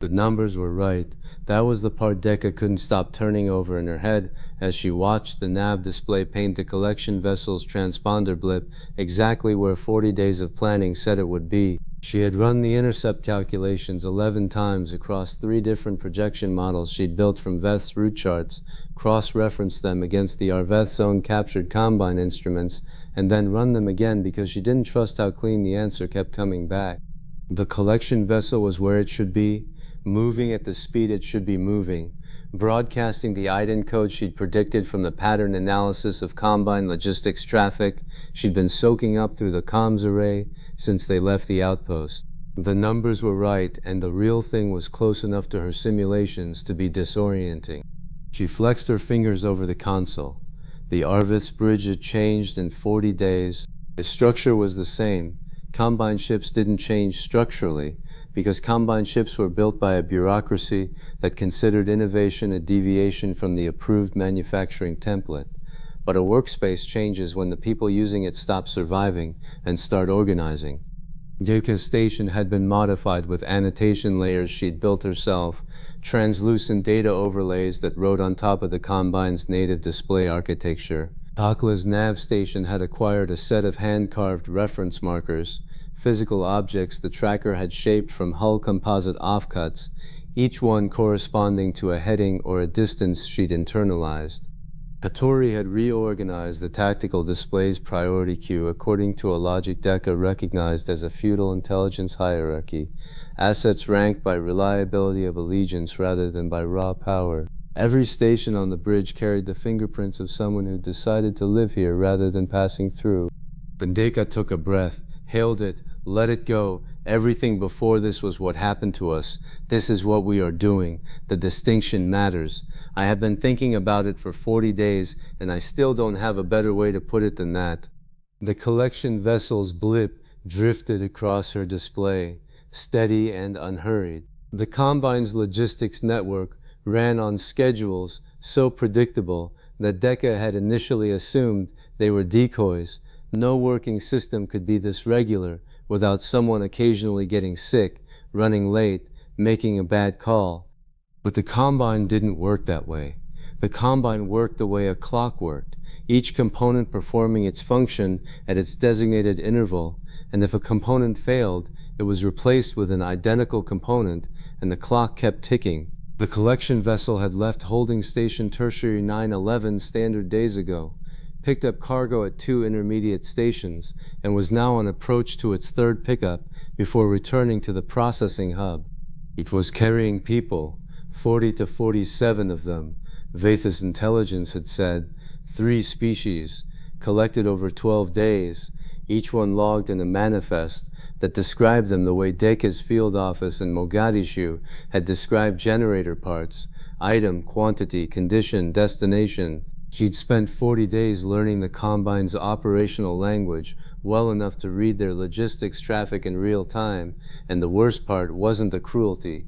The numbers were right. That was the part Deka couldn't stop turning over in her head as she watched the nav display paint the collection vessel's transponder blip exactly where 40 days of planning said it would be. She had run the intercept calculations 11 times across 3 different projection models she'd built from Veth's route charts, cross-referenced them against the Arveth's own captured Combine instruments, and then run them again because she didn't trust how clean the answer kept coming back. The collection vessel was where it should be, moving at the speed it should be moving, broadcasting the IDEN code she'd predicted from the pattern analysis of Combine logistics traffic she'd been soaking up through the comms array since they left the outpost. The numbers were right, and the real thing was close enough to her simulations to be disorienting. She flexed her fingers over the console. The Arvith's bridge had changed in 40 days. The structure was the same. Combine ships didn't change structurally, because Combine ships were built by a bureaucracy that considered innovation a deviation from the approved manufacturing template. But a workspace changes when the people using it stop surviving and start organizing. Deka's station had been modified with annotation layers she'd built herself, translucent data overlays that rode on top of the Combine's native display architecture. Takla's nav station had acquired a set of hand-carved reference markers, physical objects the tracker had shaped from hull composite offcuts, each one corresponding to a heading or a distance she'd internalized. Hattori had reorganized the tactical display's priority queue according to a logic Deka recognized as a feudal intelligence hierarchy, assets ranked by reliability of allegiance rather than by raw power. Every station on the bridge carried the fingerprints of someone who decided to live here rather than passing through. When Deka took a breath, hailed it, let it go. Everything before this was what happened to us. This is what we are doing. The distinction matters. I have been thinking about it for 40 days, and I still don't have a better way to put it than that. The collection vessel's blip drifted across her display, steady and unhurried. The Combine's logistics network ran on schedules so predictable that Deka had initially assumed they were decoys. No working system could be this regular without someone occasionally getting sick, running late, making a bad call. But the Combine didn't work that way. The Combine worked the way a clock worked, each component performing its function at its designated interval, and if a component failed, it was replaced with an identical component, and the clock kept ticking. The collection vessel had left holding station tertiary 911 standard days ago, picked up cargo at 2 intermediate stations, and was now on approach to its 3rd pickup before returning to the processing hub. It was carrying people, 40 to 47 of them, Veth's intelligence had said, 3 species, collected over 12 days, each one logged in a manifest that described them the way Deka's field office in Mogadishu had described generator parts, item, quantity, condition, destination. She'd spent 40 days learning the Combine's operational language well enough to read their logistics traffic in real time, and the worst part wasn't the cruelty.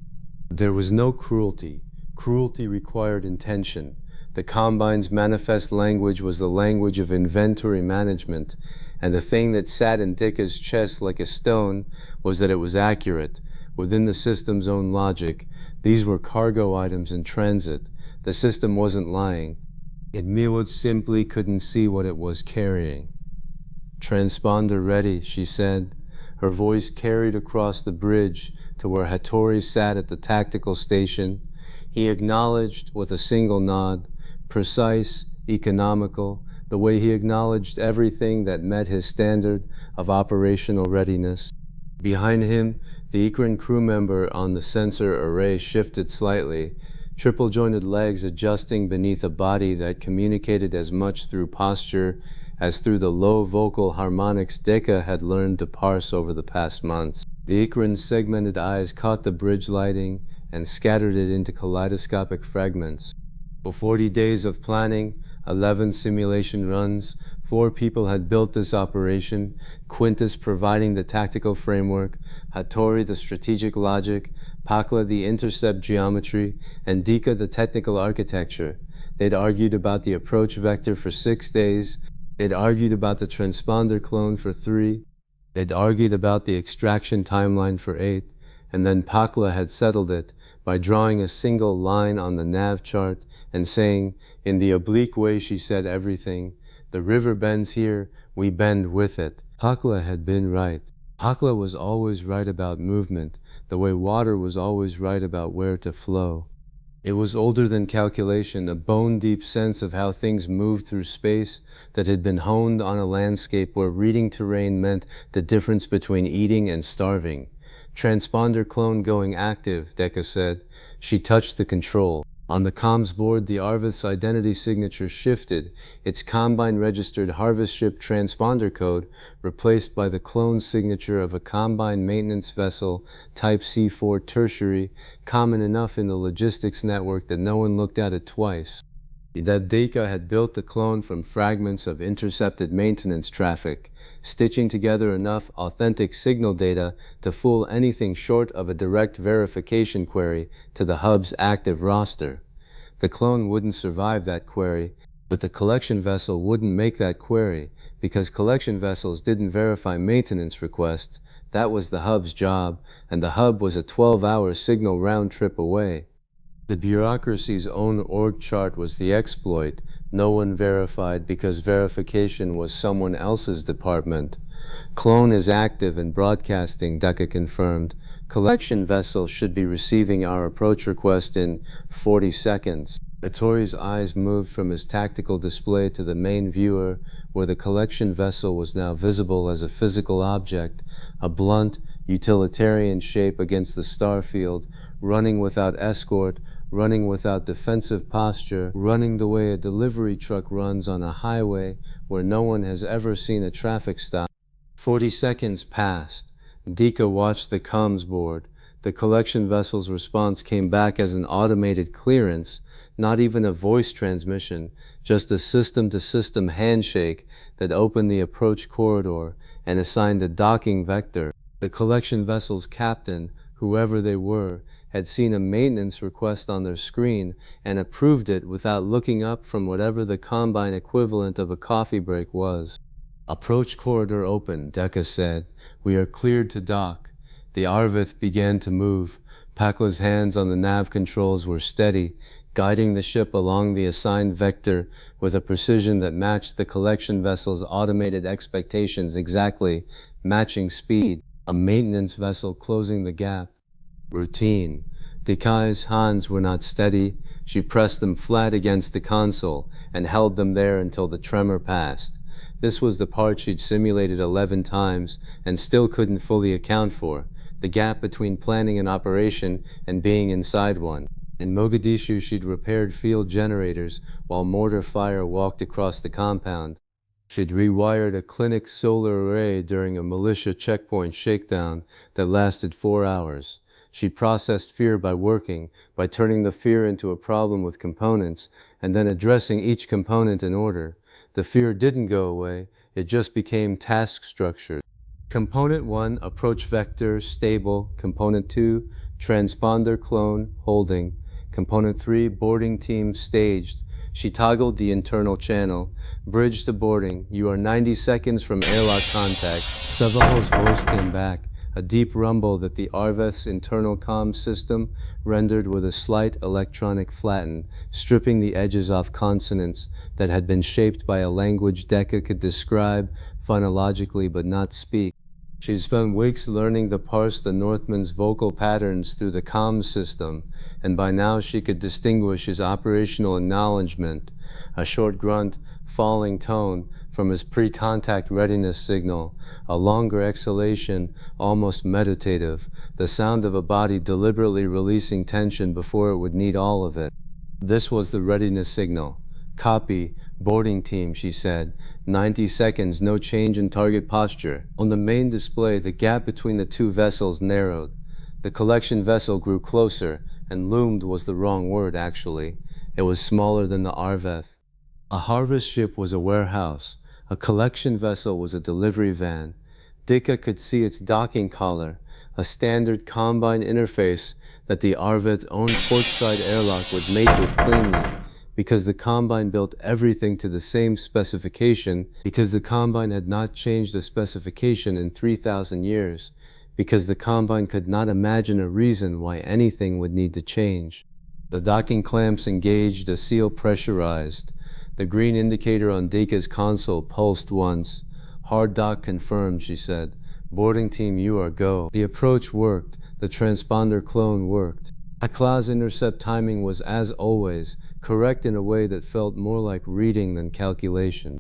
There was no cruelty. Cruelty required intention. The Combine's manifest language was the language of inventory management, and the thing that sat in Deka's chest like a stone was that it was accurate. Within the system's own logic, these were cargo items in transit. The system wasn't lying. Miwood simply couldn't see what it was carrying. Transponder ready, she said. Her voice carried across the bridge to where Hattori sat at the tactical station. He acknowledged with a single nod, precise, economical, the way he acknowledged everything that met his standard of operational readiness. Behind him, the Ikran crew member on the sensor array shifted slightly, triple-jointed legs adjusting beneath a body that communicated as much through posture as through the low vocal harmonics Deka had learned to parse over the past months. The Ikran's segmented eyes caught the bridge lighting and scattered it into kaleidoscopic fragments. For 40 days of planning, 11 simulation runs, 4 people had built this operation, Quintus providing the tactical framework, Hattori the strategic logic, Pakla the intercept geometry, and Deka the technical architecture. They'd argued about the approach vector for 6 days, they'd argued about the transponder clone for 3, they'd argued about the extraction timeline for 8, and then Pakla had settled it by drawing a single line on the nav chart and saying, in the oblique way she said everything, "The river bends here, we bend with it." Pakla had been right. Pakla was always right about movement, the way water was always right about where to flow. It was older than calculation, a bone-deep sense of how things moved through space that had been honed on a landscape where reading terrain meant the difference between eating and starving. Transponder clone going active, Deka said. She touched the control. On the comms board, the Arvith's identity signature shifted, its Combine-registered harvest ship transponder code replaced by the clone signature of a Combine maintenance vessel Type C4 tertiary, common enough in the logistics network that no one looked at it twice. That Deka had built the clone from fragments of intercepted maintenance traffic, stitching together enough authentic signal data to fool anything short of a direct verification query to the hub's active roster. The clone wouldn't survive that query, but the collection vessel wouldn't make that query, because collection vessels didn't verify maintenance requests. That was the hub's job, and the hub was a 12-hour signal round trip away. The bureaucracy's own org chart was the exploit. No one verified because verification was someone else's department. Clone is active and broadcasting, Deka confirmed. Collection vessel should be receiving our approach request in 40 seconds. Atori's eyes moved from his tactical display to the main viewer, where the collection vessel was now visible as a physical object, a blunt, utilitarian shape against the star field, running without escort, running without defensive posture, running the way a delivery truck runs on a highway where no one has ever seen a traffic stop. 40 seconds passed. Deka watched the comms board. The collection vessel's response came back as an automated clearance, not even a voice transmission, just a system-to-system handshake that opened the approach corridor and assigned a docking vector. The collection vessel's captain, whoever they were, had seen a maintenance request on their screen and approved it without looking up from whatever the Combine equivalent of a coffee break was. Approach corridor open, Deka said. We are cleared to dock. The Arvith began to move. Pakla's hands on the nav controls were steady, guiding the ship along the assigned vector with a precision that matched the collection vessel's automated expectations exactly, matching speed. A maintenance vessel closing the gap. Routine. Dekai's hands were not steady. She pressed them flat against the console and held them there until the tremor passed. This was the part she'd simulated 11 times and still couldn't fully account for, the gap between planning an operation and being inside one. In Mogadishu, she'd repaired field generators while mortar fire walked across the compound. She'd rewired a clinic solar array during a militia checkpoint shakedown that lasted 4 hours. She processed fear by turning the fear into a problem with components, and then addressing each component in order. The fear didn't go away, it just became task structures. Component 1, approach vector, stable. Component 2, transponder clone, holding. Component 3, boarding team, staged. She toggled the internal channel. Bridge to boarding. You are 90 seconds from airlock contact. Savaho's voice came back, a deep rumble that the Arveth's internal comm system rendered with a slight electronic flatten, stripping the edges off consonants that had been shaped by a language Deka could describe phonologically but not speak. She'd spent weeks learning to parse the Northman's vocal patterns through the comms system, and by now she could distinguish his operational acknowledgement, a short grunt, falling tone from his pre-contact readiness signal, a longer exhalation, almost meditative, the sound of a body deliberately releasing tension before it would need all of it. This was the readiness signal. Copy, boarding team, she said. 90 seconds, no change in target posture. On the main display, the gap between the two vessels narrowed. The collection vessel grew closer, and loomed was the wrong word, actually. It was smaller than the Arveth. A harvest ship was a warehouse. A collection vessel was a delivery van. Deka could see its docking collar, a standard Combine interface that the Arveth's own portside airlock would mate with cleanly. Because the Combine built everything to the same specification, because the Combine had not changed a specification in 3,000 years, because the Combine could not imagine a reason why anything would need to change. The docking clamps engaged, the seal pressurized. The green indicator on Deka's console pulsed once. "Hard dock confirmed," she said. "Boarding team, you are go." The approach worked. The transponder clone worked. Akla's intercept timing was, as always, correct in a way that felt more like reading than calculation.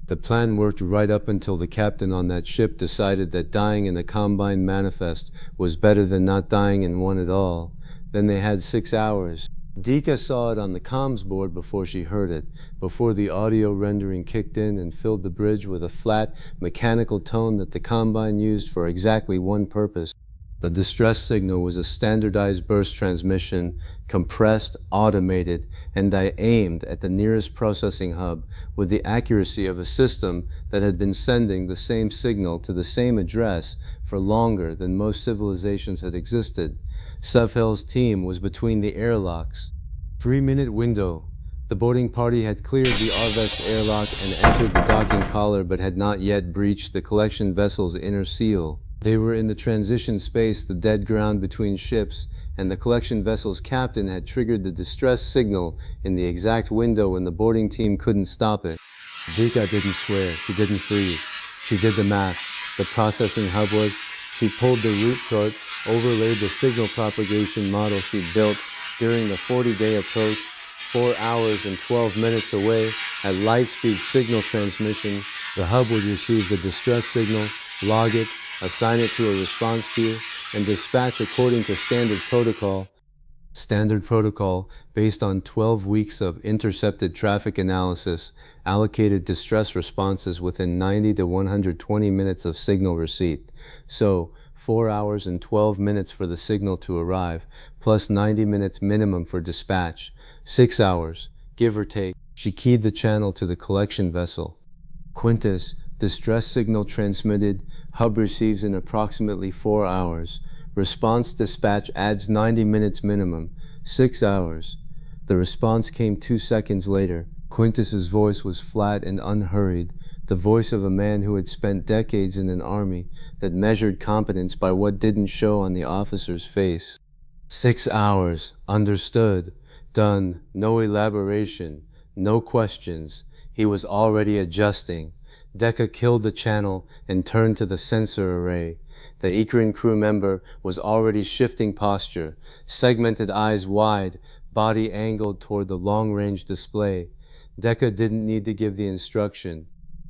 The plan worked right up until the captain on that ship decided that dying in a Combine manifest was better than not dying in one at all. Then they had 6 hours. Deka saw it on the comms board before she heard it, before the audio rendering kicked in and filled the bridge with a flat, mechanical tone that the Combine used for exactly one purpose. The distress signal was a standardized burst transmission, compressed, automated, and aimed at the nearest processing hub with the accuracy of a system that had been sending the same signal to the same address for longer than most civilizations had existed. Sufhel's team was between the airlocks. 3-minute window. The boarding party had cleared the Arvet's airlock and entered the docking collar but had not yet breached the collection vessel's inner seal. They were in the transition space, the dead ground between ships, and the collection vessel's captain had triggered the distress signal in the exact window when the boarding team couldn't stop it. Deka didn't swear, she didn't freeze. She did the math. The processing hub was, she pulled the route chart, overlaid the signal propagation model she'd built during the 40-day approach, 4 hours and 12 minutes away at light-speed signal transmission. The hub would receive the distress signal, log it, assign it to a response queue, and dispatch according to standard protocol. Standard protocol, based on 12 weeks of intercepted traffic analysis, allocated distress responses within 90 to 120 minutes of signal receipt. So, 4 hours and 12 minutes for the signal to arrive, plus 90 minutes minimum for dispatch. 6 hours, give or take. She keyed the channel to the collection vessel. Quintus, distress signal transmitted, hub receives in approximately 4 hours. Response dispatch adds 90 minutes minimum, 6 hours. The response came 2 seconds later. Quintus's voice was flat and unhurried, the voice of a man who had spent decades in an army that measured competence by what didn't show on the officer's face. 6 hours, understood, done, no elaboration, no questions. He was already adjusting. Deka killed the channel and turned to the sensor array. The Ikran crew member was already shifting posture, segmented eyes wide, body angled toward the long-range display. Deka didn't need to give the instruction.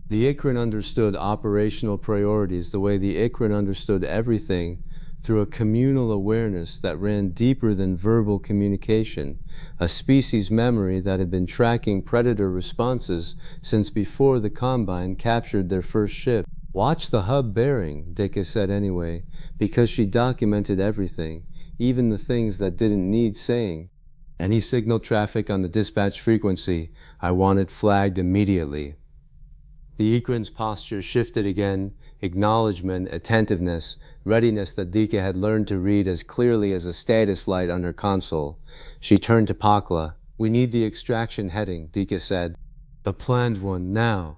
The Ikran understood operational priorities the way the Ikran understood everything, through a communal awareness that ran deeper than verbal communication, a species memory that had been tracking predator responses since before the Combine captured their first ship. "Watch the hub bearing," Deka said anyway, because she documented everything, even the things that didn't need saying. "Any signal traffic on the dispatch frequency, I want it flagged immediately." The Ikran's posture shifted again, acknowledgement, attentiveness, readiness that Deka had learned to read as clearly as a status light on her console. She turned to Pakla. "We need the extraction heading," Deka said. "The planned one, now."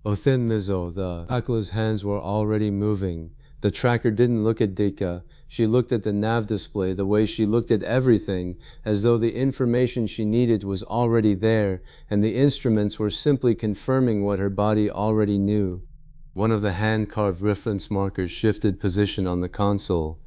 Within Pakla's hands were already moving. The tracker didn't look at Deka. She looked at the nav display the way she looked at everything, as though the information she needed was already there, and the instruments were simply confirming what her body already knew. One of the hand-carved reference markers shifted position on the console.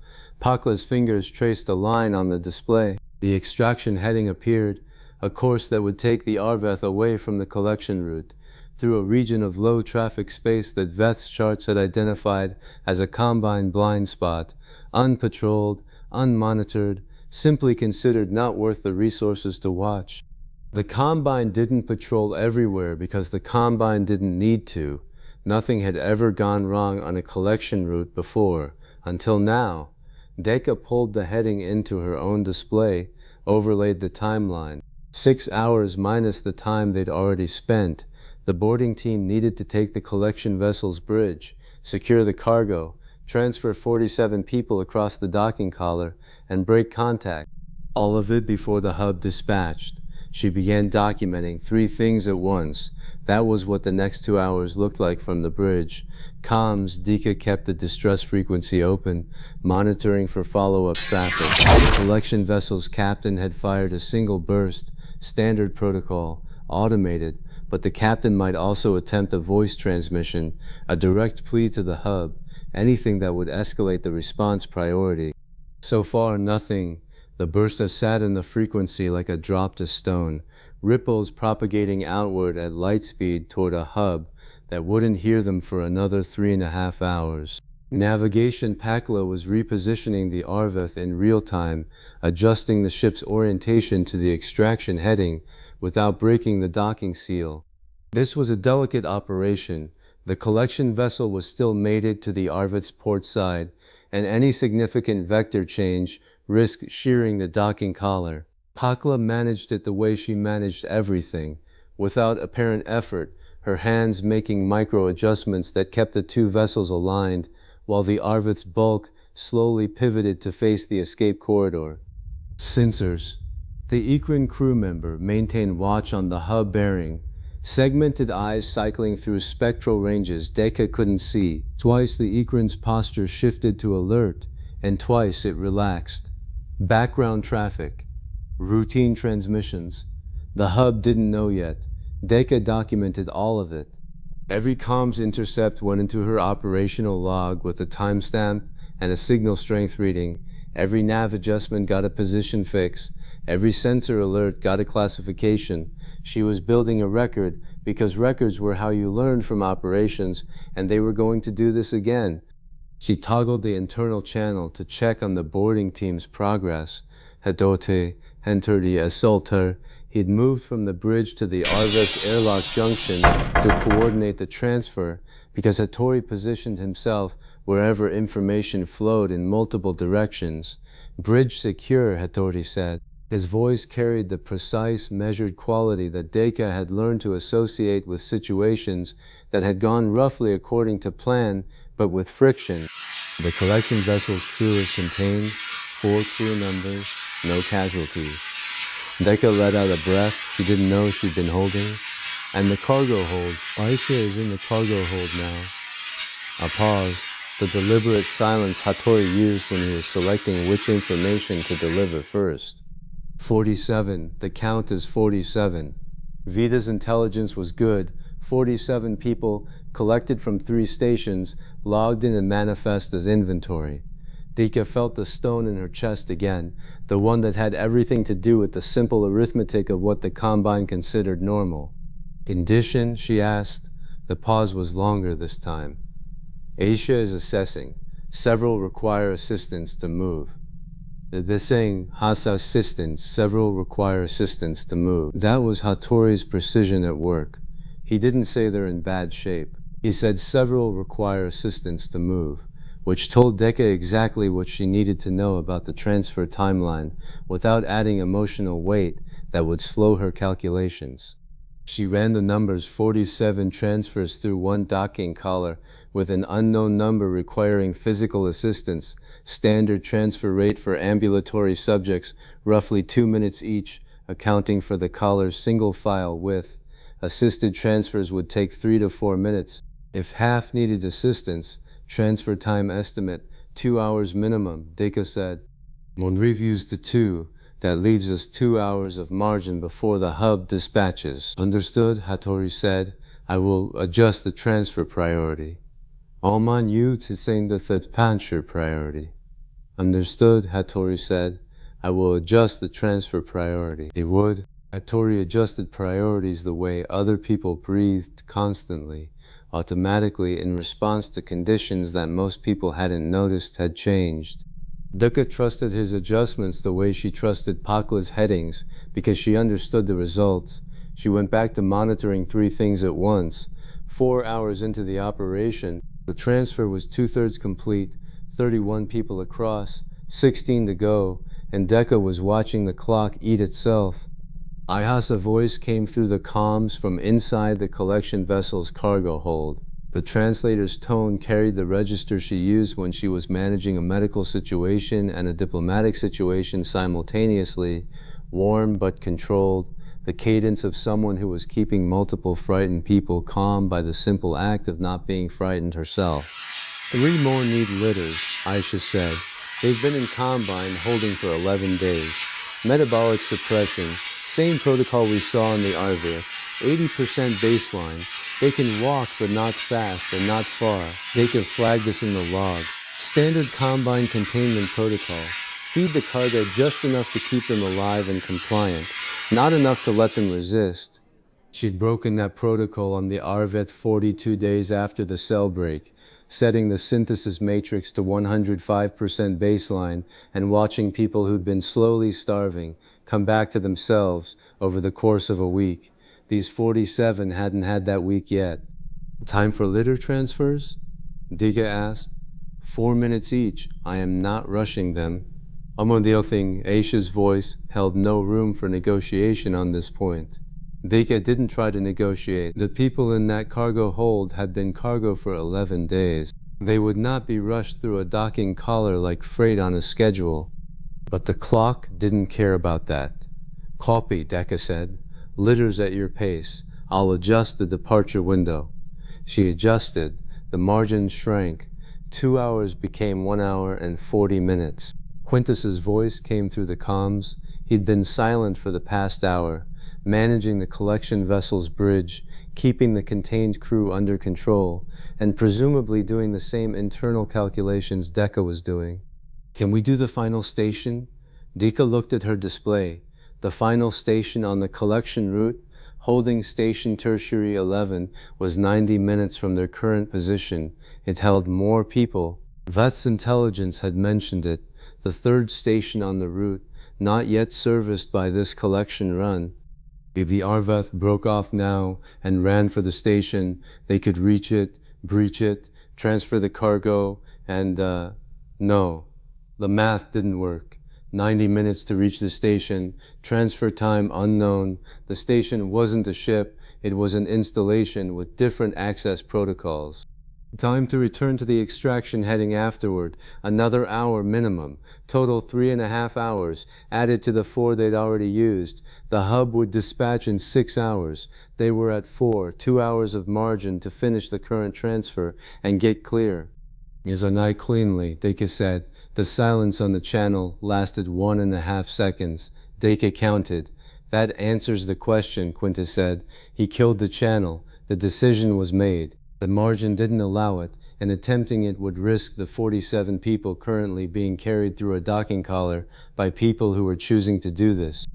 Pakla's fingers traced a line on the display. The extraction heading appeared, a course that would take the Arveth away from the collection route, through a region of low traffic space that Veth's charts had identified as a Combine blind spot, unpatrolled, unmonitored, simply considered not worth the resources to watch. The Combine didn't patrol everywhere because the Combine didn't need to. Nothing had ever gone wrong on a collection route before, until now. Deka pulled the heading into her own display, overlaid the timeline. 6 hours minus the time they'd already spent. The boarding team needed to take the collection vessel's bridge, secure the cargo, transfer 47 people across the docking collar, and break contact. All of it before the hub dispatched. She began documenting 3 things at once. That was what the next 2 hours looked like from the bridge. Comms, Deka kept the distress frequency open, monitoring for follow-up traffic. The collection vessel's captain had fired a single burst, standard protocol, automated, but the captain might also attempt a voice transmission, a direct plea to the hub, anything that would escalate the response priority. So far, nothing. The burster sat in the frequency like a dropped stone, ripples propagating outward at light speed toward a hub that wouldn't hear them for another 3.5 hours. Navigation Pakla was repositioning the Arvath in real time, adjusting the ship's orientation to the extraction heading without breaking the docking seal. This was a delicate operation. The collection vessel was still mated to the Arvath's port side, and any significant vector change risked shearing the docking collar. Pakla managed it the way she managed everything, without apparent effort, her hands making micro-adjustments that kept the 2 vessels aligned, while the Arvath's bulk slowly pivoted to face the escape corridor. Sensors. The Ikrin crew member maintained watch on the hub bearing, segmented eyes cycling through spectral ranges Deka couldn't see. Twice the Ikrin's posture shifted to alert, and twice it relaxed. Background traffic. Routine transmissions. The hub didn't know yet. Deka documented all of it. Every comms intercept went into her operational log with a timestamp and a signal strength reading. Every nav adjustment got a position fix. Every sensor alert got a classification. She was building a record because records were how you learned from operations, and they were going to do this again. She toggled the internal channel to check on the boarding team's progress. Hadote entered the assaulter. He'd moved from the bridge to the Arvath's airlock junction to coordinate the transfer because Hattori positioned himself wherever information flowed in multiple directions. Bridge secure, Hattori said. His voice carried the precise, measured quality that Deka had learned to associate with situations that had gone roughly according to plan, but with friction. The collection vessel's crew is contained, 4 crew members, no casualties. Deka let out a breath she didn't know she'd been holding. And the cargo hold. Aisha is in the cargo hold now. A pause, the deliberate silence Hattori used when he was selecting which information to deliver first. 47. The count is 47. Vida's intelligence was good. 47 people, collected from 3 stations, logged in and manifest as inventory. Deka felt the stone in her chest again, the one that had everything to do with the simple arithmetic of what the Combine considered normal. Condition, she asked. The pause was longer this time. Aisha is assessing. Several require assistance to move. They're saying has assistance. Several require assistance to move. That was Hattori's precision at work. He didn't say they're in bad shape. He said several require assistance to move, which told Deka exactly what she needed to know about the transfer timeline without adding emotional weight that would slow her calculations. She ran the numbers 47 transfers through 1 docking collar with an unknown number requiring physical assistance, standard transfer rate for ambulatory subjects, roughly 2 minutes each, accounting for the collar's single file width. Assisted transfers would take 3 to 4 minutes. If half needed assistance, transfer time estimate, 2 hours minimum, Deka said. Mon reviews to 2. That leaves us 2 hours of margin before the hub dispatches. Understood, Hattori said. I will adjust the transfer priority. Alman you to send the transfer priority. Understood, Hattori said. I will adjust the transfer priority. He would. Hattori adjusted priorities the way other people breathed constantly, automatically in response to conditions that most people hadn't noticed had changed. Deka trusted his adjustments the way she trusted Pakla's headings because she understood the results. She went back to monitoring 3 things at once. 4 hours into the operation, the transfer was 2/3 complete, 31 people across, 16 to go, and Deka was watching the clock eat itself. Ihasa voice came through the comms from inside the collection vessel's cargo hold. The translator's tone carried the register she used when she was managing a medical situation and a diplomatic situation simultaneously, warm but controlled. the cadence of someone who was keeping multiple frightened people calm by the simple act of not being frightened herself. 3 more need litters, Aisha said. They've been in Combine holding for 11 days. Metabolic suppression, same protocol we saw in the Arvir, 80% baseline. They can walk but not fast and not far. Deka flagged this in the log. Standard Combine containment protocol. Feed the cargo just enough to keep them alive and compliant, not enough to let them resist. She'd broken that protocol on the Arvet 42 days after the cell break, setting the synthesis matrix to 105% baseline and watching people who'd been slowly starving come back to themselves over the course of a week. These 47 hadn't had that week yet. Time for litter transfers? Deka asked. 4 minutes each. I am not rushing them. Amodilthing, Aisha's voice held no room for negotiation on this point. Deka didn't try to negotiate. The people in that cargo hold had been cargo for 11 days. They would not be rushed through a docking collar like freight on a schedule. But the clock didn't care about that. Copy, Deka said. Litters at your pace. I'll adjust the departure window. She adjusted. The margin shrank. 2 hours became 1 hour and 40 minutes. Quintus's voice came through the comms. He'd been silent for the past hour, managing the collection vessel's bridge, keeping the contained crew under control, and presumably doing the same internal calculations Deka was doing. Can we do the final station? Deka looked at her display. The final station on the collection route, holding station tertiary 11, was 90 minutes from their current position. It held more people. Veth's intelligence had mentioned it. The third station on the route, not yet serviced by this collection run. If the Arveth broke off now and ran for the station, they could reach it, breach it, transfer the cargo, and, no. The math didn't work. 90 minutes to reach the station, transfer time unknown. The station wasn't a ship, it was an installation with different access protocols. Time to return to the extraction heading afterward, another hour minimum, total 3.5 hours, added to the 4 they'd already used. The hub would dispatch in 6 hours. They were at 4, 2 hours of margin to finish the current transfer and get clear. Yazanai cleanly, Deka said. The silence on the channel lasted 1.5 seconds. Deka counted. That answers the question, Quintus said. He killed the channel. The decision was made. The margin didn't allow it, and attempting it would risk the 47 people currently being carried through a docking collar by people who were choosing to do this.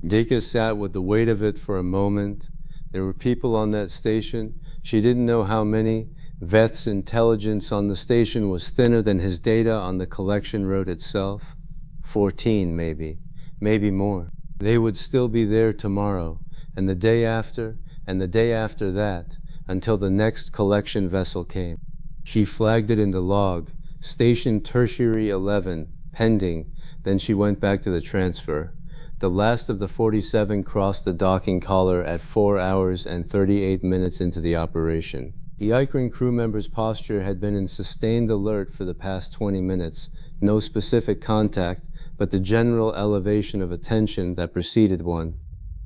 Deka sat with the weight of it for a moment. There were people on that station. She didn't know how many. Veth's intelligence on the station was thinner than his data on the collection road itself. 14, maybe. Maybe more. They would still be there tomorrow, and the day after, and the day after that, until the next collection vessel came. She flagged it in the log, Station Tertiary 11, pending. Then she went back to the transfer. The last of the 47 crossed the docking collar at 4 hours and 38 minutes into the operation. The Ikrin crew member's posture had been in sustained alert for the past 20 minutes. No specific contact, but the general elevation of attention that preceded one.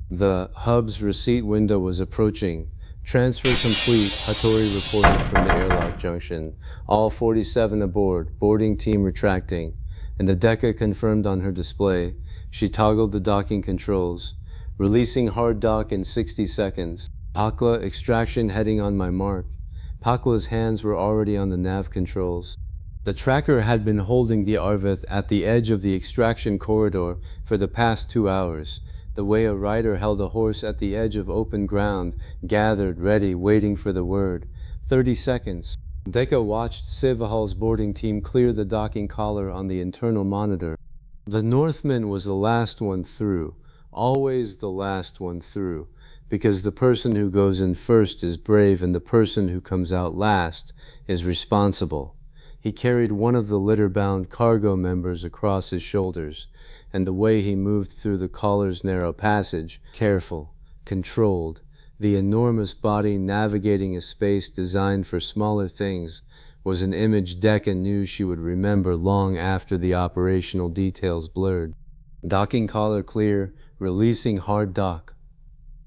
The hub's receipt window was approaching. Transfer complete, Hattori reported from the airlock junction. All 47 aboard, boarding team retracting. And the Deka confirmed on her display. She toggled the docking controls. Releasing hard dock in 60 seconds. Pakla, extraction heading on my mark. Pakla's hands were already on the nav controls. The tracker had been holding the Arveth at the edge of the extraction corridor for the past 2 hours. The way a rider held a horse at the edge of open ground, gathered, ready, waiting for the word. 30 seconds. Deka watched Sivahal's boarding team clear the docking collar on the internal monitor. The Northman was the last one through, always the last one through, because the person who goes in first is brave and the person who comes out last is responsible. He carried one of the litter-bound cargo members across his shoulders, and the way he moved through the collar's narrow passage, careful, controlled, the enormous body navigating a space designed for smaller things, was an image Deka knew she would remember long after the operational details blurred. Docking collar clear, releasing hard dock.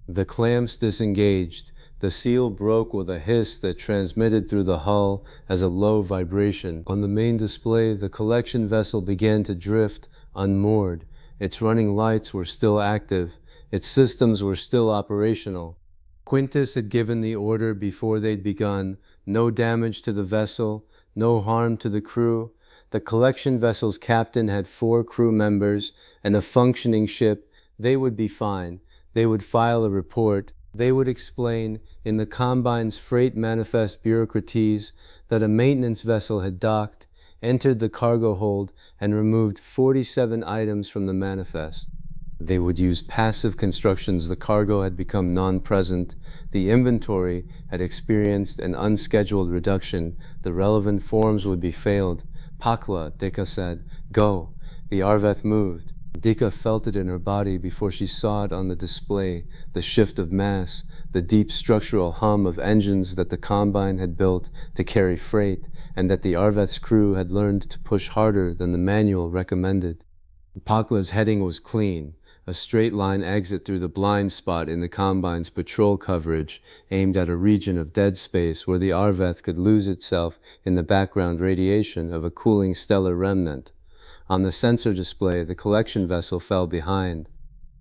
The clamps disengaged. The seal broke with a hiss that transmitted through the hull as a low vibration. On the main display, the collection vessel began to drift, unmoored. Its running lights were still active. Its systems were still operational. Quintus had given the order before they'd begun. No damage to the vessel, no harm to the crew. The collection vessel's captain had 4 crew members and a functioning ship. They would be fine. They would file a report. They would explain in the Combine's freight manifest bureaucracies that a maintenance vessel had docked, entered the cargo hold, and removed 47 items from the manifest. They would use passive constructions. The cargo had become non-present. The inventory had experienced an unscheduled reduction. The relevant forms would be failed. Pakla, Deka said. Go. The Arveth moved. Deka felt it in her body before she saw it on the display, the shift of mass, the deep structural hum of engines that the Combine had built to carry freight, and that the Arveth's crew had learned to push harder than the manual recommended. Pakla's heading was clean, a straight-line exit through the blind spot in the Combine's patrol coverage, aimed at a region of dead space where the Arveth could lose itself in the background radiation of a cooling stellar remnant. On the sensor display, the collection vessel fell behind.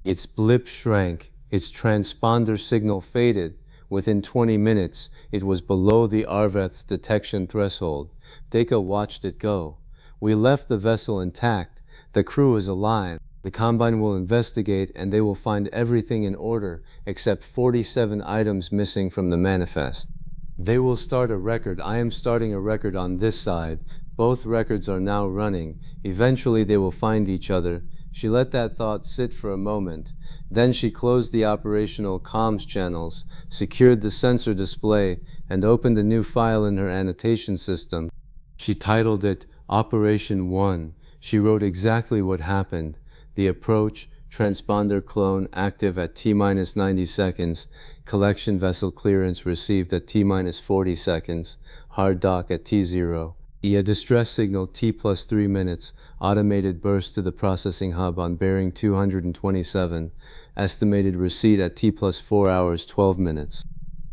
Its blip shrank, its transponder signal faded. Within 20 minutes, it was below the Arveth's detection threshold. Deka watched it go. We left the vessel intact. The crew is alive. The Combine will investigate and they will find everything in order except 47 items missing from the manifest. They will start a record. I am starting a record on this side. Both records are now running. Eventually they will find each other. She let that thought sit for a moment. Then she closed the operational comms channels, secured the sensor display, and opened a new file in her annotation system. She titled it Operation 1. She wrote exactly what happened. The approach, transponder clone active at T-minus 90 seconds, collection vessel clearance received at T-minus 40 seconds, hard dock at T0. A distress signal T plus 3 minutes, automated burst to the processing hub on bearing 227, estimated receipt at T plus 4 hours 12 minutes.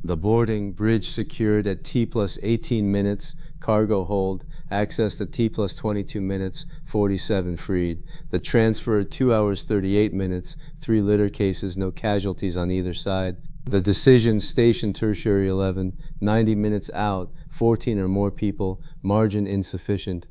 The boarding bridge secured at T plus 18 minutes, cargo hold, access at T plus 22 minutes, 47 freed. The transfer 2 hours 38 minutes, 3 litter cases, no casualties on either side. The decision station tertiary 11, 90 minutes out, 14 or more people, margin insufficient.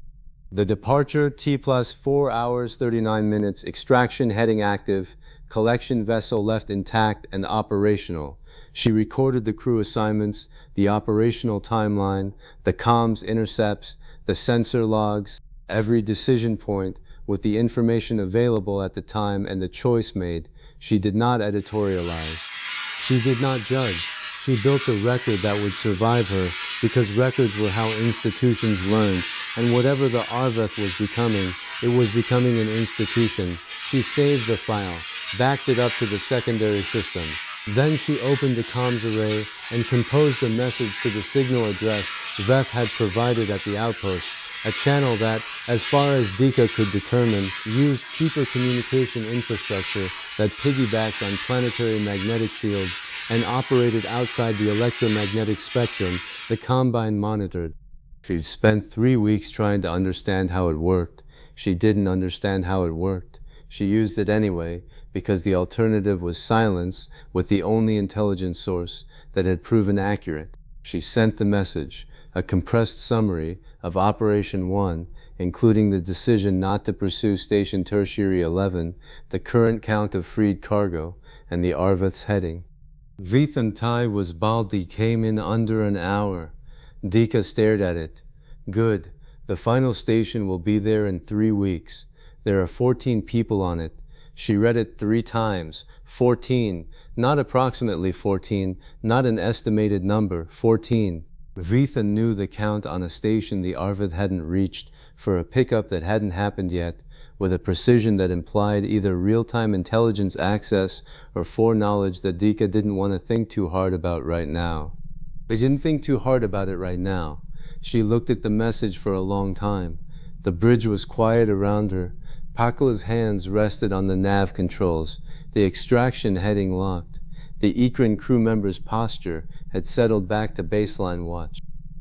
The departure T plus 4 hours 39 minutes, extraction heading active, collection vessel left intact and operational. She recorded the crew assignments, the operational timeline, the comms intercepts, the sensor logs, every decision point with the information available at the time and the choice made. She did not editorialize. She did not judge. She built a record that would survive her because records were how institutions learned, and whatever the Arveth was becoming, it was becoming an institution. She saved the file, backed it up to the secondary system. Then she opened the comms array and composed a message to the signal address Veth had provided at the outpost, a channel that, as far as Deka could determine, used keeper communication infrastructure that piggybacked on planetary magnetic fields and operated outside the electromagnetic spectrum the Combine monitored. She'd spent 3 weeks trying to understand how it worked. She didn't understand how it worked. She used it anyway, because the alternative was silence with the only intelligence source that had proven accurate. She sent the message, a compressed summary of Operation 1, including the decision not to pursue Station Tertiary 11, the current count of freed cargo, and the Arveth's heading. Vithantai was Baldi came in under an hour. Deka stared at it. Good. The final station will be there in 3 weeks. There are 14 people on it. She read it 3 times. 14. Not approximately 14. Not an estimated number. 14. Vitha knew the count on a station the Arveth hadn't reached for a pickup that hadn't happened yet, with a precision that implied either real-time intelligence access or foreknowledge that Deka didn't want to think too hard about right now. They didn't think too hard about it right now. She looked at the message for a long time. The bridge was quiet around her. Pakla's hands rested on the nav controls, the extraction heading locked. The Ikran crew member's posture had settled back to baseline watch.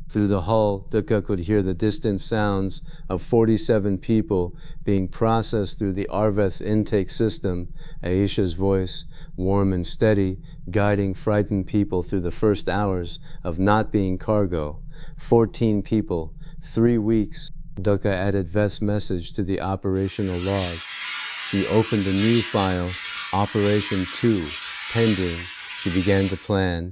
Through the hull, Deka could hear the distant sounds of 47 people being processed through the Arveth's intake system, Aisha's voice, warm and steady, guiding frightened people through the first hours of not being cargo. 14 people, 3 weeks. Deka added Veth's message to the operational log. She opened a new file, Operation 2, pending. She began to plan.